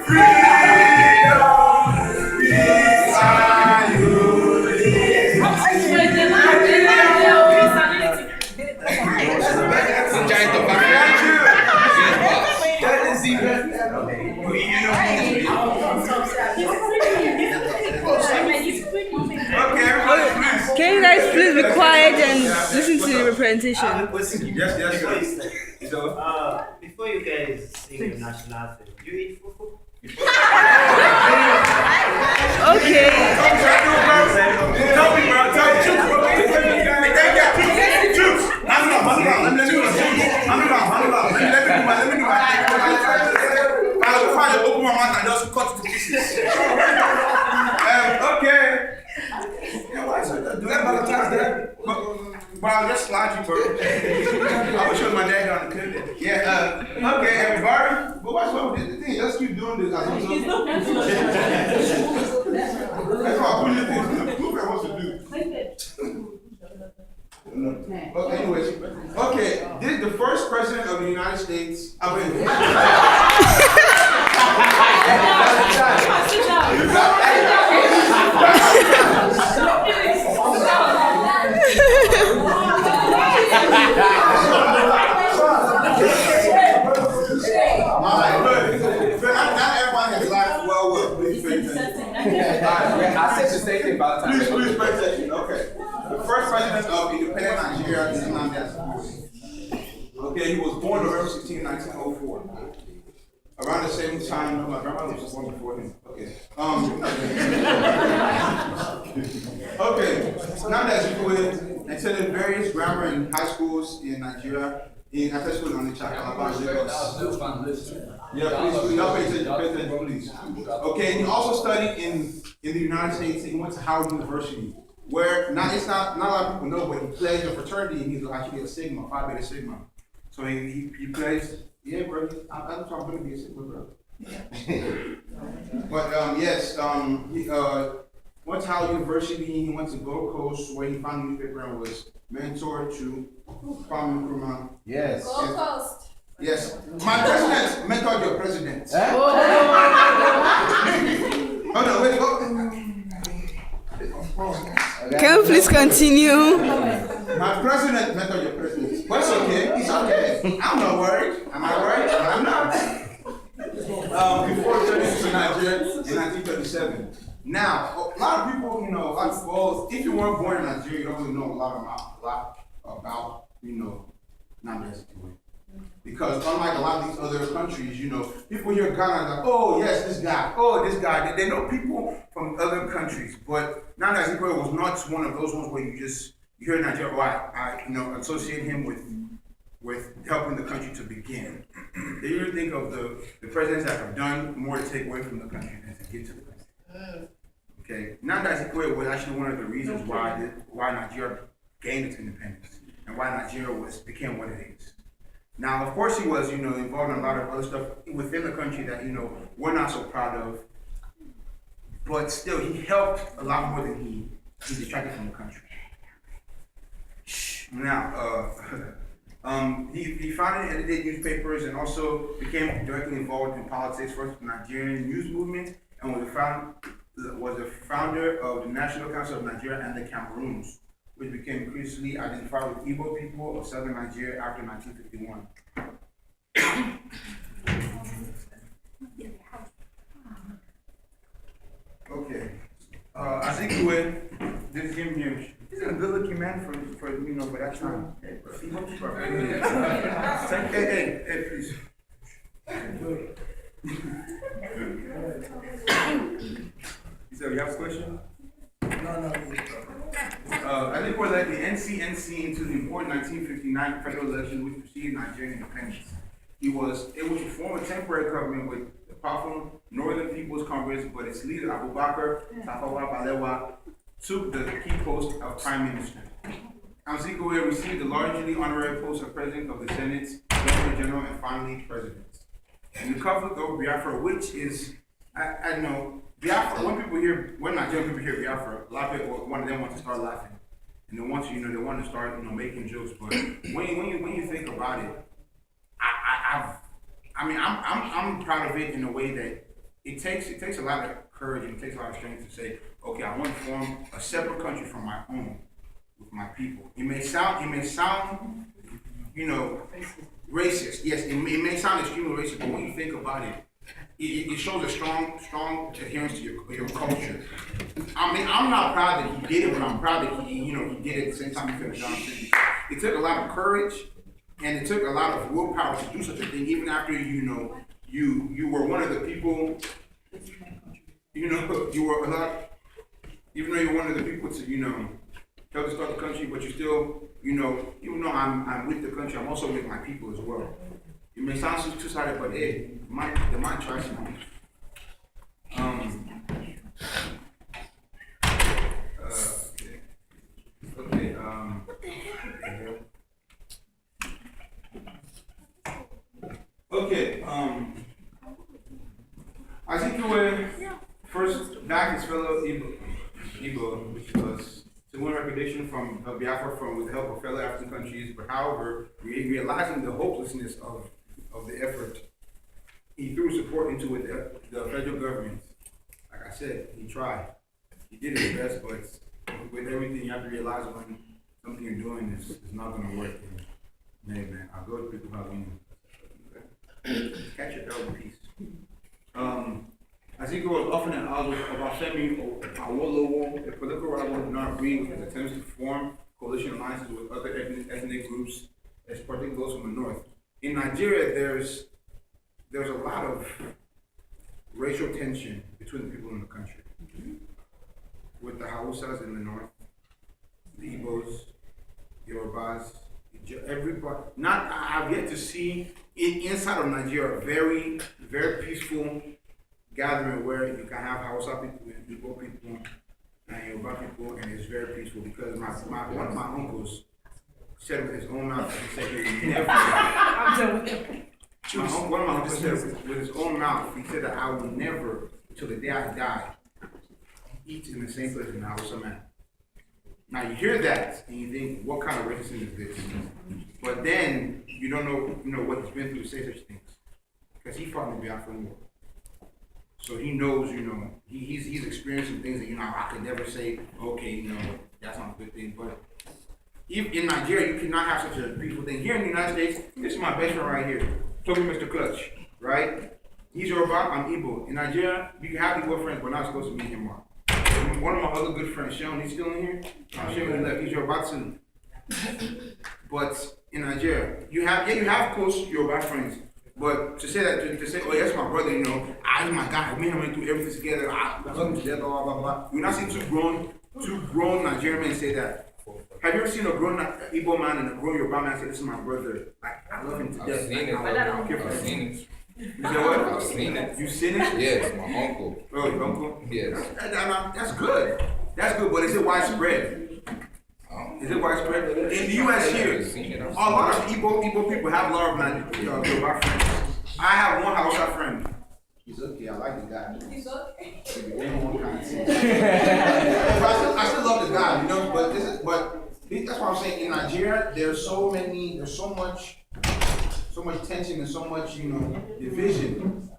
Can you guys please be quiet and listen to the representation? Yes. So, before you guys sing your national anthem, you eat fufu? Okay. Tell me, bro. Tell me. Let me do my I'll try to open my mouth and just cut it to pieces. Okay. Do that Valentine's Day? But I'll just slide you, bro. I will show my dad on the clip. Yeah, okay, everybody. But what's wrong with this thing? Just keep doing this. That's why I put this thing. Look at what to do. Okay, anyways. Okay, this is the first president of the United States. I said the same thing about the time. Please pay attention. Okay. The first president of independent Nigeria is Nnamdi Azikiwe. Okay, he was born November 16, 1904. Around the same time, no, my grandmother was born before him. Okay. Okay. Nnamdi Azikiwe attended various grammar and high schools in Nigeria. In after school on the Calabar, Lagos. Yeah, please, y'all pay attention, please. Okay, and he also studied in the United States. He went to Howard University, where not a lot of people know, but he pledged a fraternity, and he's actually a Sigma, Phi Beta Sigma. So he pledged, yeah, bro. I'm going to be a Sigma, bro. But yes, he went to Howard University. He went to Gold Coast, where he found a newspaper and was mentor to Kwame Nkrumah. Yes. Gold Coast. Yes. My president mentored your president. Eh? Oh no, wait, go. Can we please continue? My president mentored your president. But it's okay. It's okay. I'm not worried. Am I worried? I'm not. Before turning to Nigeria in 1937. Now, a lot of people, if you weren't born in Nigeria, you don't really know a lot about Nnamdi Azikiwe. Because unlike a lot of these other countries, people hear Ghana like, oh yes, this guy, They know people from other countries, but Nnamdi Azikiwe was not one of those ones where you hear Nigeria, I associate him with helping the country to begin. They usually think of the presidents that have done more to take away from the country than to get to the country. Okay, Nnamdi Azikiwe was actually one of the reasons why Nigeria gained its independence and why Nigeria became what it is. Now, of course, he was, involved in a lot of other stuff within the country that, we're not so proud of. But still, he helped a lot more than he detracted from the country. Now, he founded and edited newspapers and also became directly involved in politics, first with the Nigerian news movement, and was the founder of the National Council of Nigeria and the Cameroons, which became increasingly identified with Igbo people of southern Nigeria after 1951. Okay. Azikiwe did him here. He's a good-looking man for that time. Igbo people are very good. Hey, please. So you have a question? No. Azikiwe led the NCNC into the important 1959 federal election which preceded Nigerian independence. He was able to form a temporary government with the powerful Northern People's Congress, but its leader, Abubakar Tafawa Balewa, took the key post of Prime Minister. Azikiwe received the largely honorary post of President of the Senate, Governor General, and finally President. And the conflict over Biafra, which is, I know, Biafra, when Nigerian people hear Biafra, a lot of people, one of them want to start laughing. And they want to start, making jokes. But when you think about it, I'm proud of it in a way that it takes a lot of courage and it takes a lot of strength to say, okay, I want to form a separate country from my own with my people. It may sound, racist. Yes, it may sound extremely racist, but when you think about it, it shows a strong adherence to your culture. I mean, I'm not proud that he did it, but I'm proud that he did it at the same time he finished Johnson. It took a lot of courage and it took a lot of willpower to do such a thing, even after you were one of the people. You were a lot. Even though you're one of the people to help to start the country, but you still even though I'm with the country, I'm also with my people as well. It may sound two-sided, but hey, the mind tries to. Azikiwe first backed his fellow Igbo, which was to win recognition from Biafra with the help of fellow African countries, but however, realizing the hopelessness of the effort, he threw support into it, the federal government. Like I said, he tried. He did his best, but with everything, you have to realize when something you're doing is not going to work. And, hey, man, I'll go to people how we catch your dog in peace. Azikiwe was often at odds with Obafemi Awolowo, a political rival who did not agree with his attempts to form coalition alliances with other ethnic groups, particularly those from the north. In Nigeria, there's a lot of racial tension between the people in the country. With the Hausas in the north, the Igbos, Yorubas, everybody. I've yet to see inside of Nigeria a very, very peaceful gathering where you can have Hausa people and Igbo people and Yoruba people, and it's very peaceful because one of my uncles said with his own mouth, he said he would never. One of my uncles said with his own mouth, he said that I will never, till the day I die, eat in the same place in the Hausa man. Now you hear that and you think, what kind of racism is this? But then you don't know what he's been through to say such things, because he fought in the Biafran War. So he knows, he's experienced some things that, I could never say, okay, that's not a good thing. But in Nigeria, you cannot have such a peaceful thing. Here in the United States, this is my best friend right here, Toby Mr. Clutch, right? He's Yoruba, I'm Igbo. In Nigeria, you can have Igbo friends, but not as close to me and him are. One of my other good friends, Sean, he's still in here. Sean left, he's Yoruba too. But in Nigeria, you have close Yoruba friends. But to say that, to say, oh, that's my brother, he's my guy, me and him went through everything together, I love him to death, blah, blah, blah. You not see two grown Nigerian men say that. Have you ever seen a grown Igbo man and a grown Yoruba man say, this is my brother, I love him to death. I've seen it. I've seen it. You know what? I've seen it. You seen it? Yes, my uncle. Oh, your uncle? Yes. That's good. That's good, but is it widespread? Is it widespread? In the U.S. here, a lot of Igbo people have a lot of Yoruba friends. I have one Hausa friend. He's okay. I like the guy. He's okay. I still love the guy, But that's what I'm saying. In Nigeria, there's so much tension and so much, division.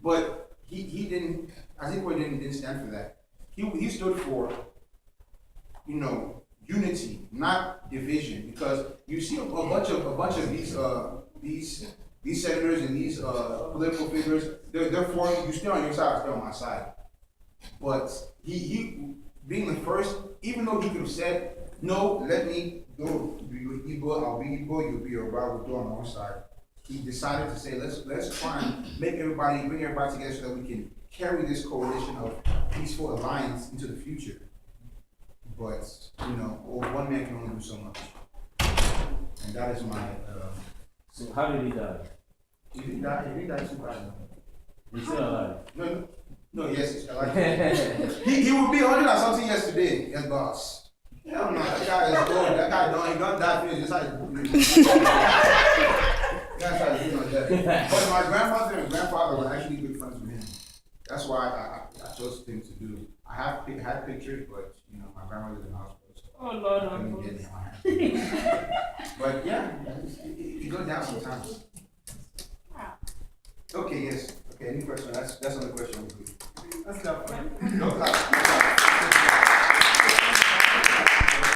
But he didn't. Azikiwe didn't stand for that. He stood for, unity, not division. Because you see a bunch of these senators and these political figures, they're for you. You stay on your side, I stay on my side. But he being the first, even though he could have said, no, let me go be Igbo, I'll be Igbo, you'll be Yoruba, we'll do on our own side. He decided to say, let's try and bring everybody together so that we can carry this coalition of peaceful alliance into the future. But, one man can only do so much. And that is my So how did he die? He didn't die too bad. He's still alive. No, yes, he's alive. he would be 100 or something yesterday, yes, boss. Hell no, that guy is gone. That guy don't, he gonna die finish. That's how you do that. But my grandmother and grandfather were actually good friends with him. That's why I chose things to do. I had pictures, but my grandmother's in the hospital. So oh Lord, I couldn't get it in my hand. But yeah, it goes down sometimes. Okay, yes. Okay, any question? That's another question. clap for him. Don't clap.